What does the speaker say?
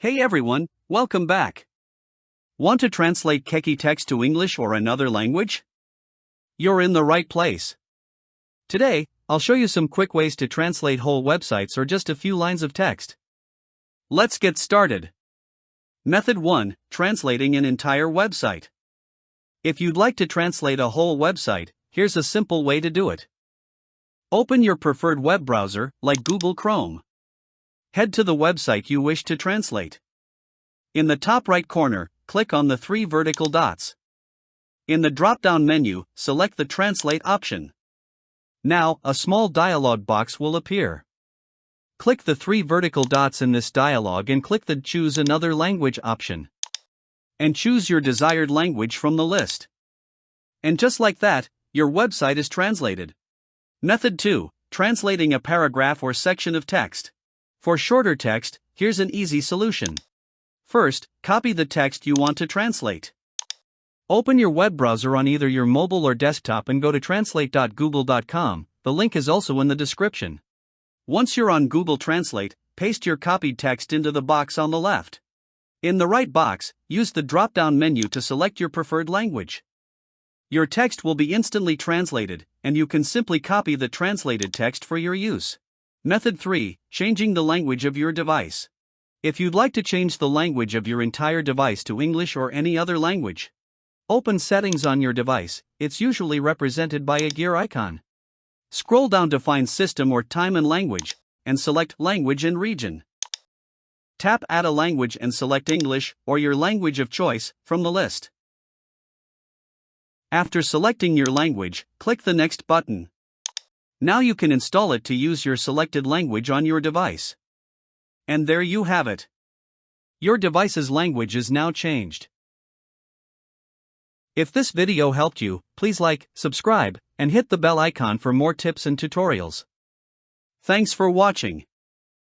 Hey everyone, welcome back. Want to translate Q'eqchiʼ text to English or another language? You're in the right place. Today, I'll show you some quick ways to translate whole websites or just a few lines of text. Let's get started. Method 1. Translating an entire website. If you'd like to translate a whole website, here's a simple way to do it. Open your preferred web browser, like Google Chrome. Head to the website you wish to translate. In the top right corner, click on the three vertical dots. In the drop-down menu, select the Translate option. Now, a small dialog box will appear. Click the three vertical dots in this dialog and click the Choose Another Language option. And choose your desired language from the list. And just like that, your website is translated. Method 2. Translating a paragraph or section of text. For shorter text, here's an easy solution. First, copy the text you want to translate. Open your web browser on either your mobile or desktop and go to translate.google.com, the link is also in the description. Once you're on Google Translate, paste your copied text into the box on the left. In the right box, use the drop-down menu to select your preferred language. Your text will be instantly translated, and you can simply copy the translated text for your use. Method 3. Changing the language of your device. If you'd like to change the language of your entire device to English or any other language, open Settings on your device, it's usually represented by a gear icon. Scroll down to find System or Time and Language, and select Language and Region. Tap Add a Language and select English, or your language of choice, from the list. After selecting your language, click the Next button. Now you can install it to use your selected language on your device. And there you have it. Your device's language is now changed. If this video helped you, please like, subscribe, and hit the bell icon for more tips and tutorials. Thanks for watching.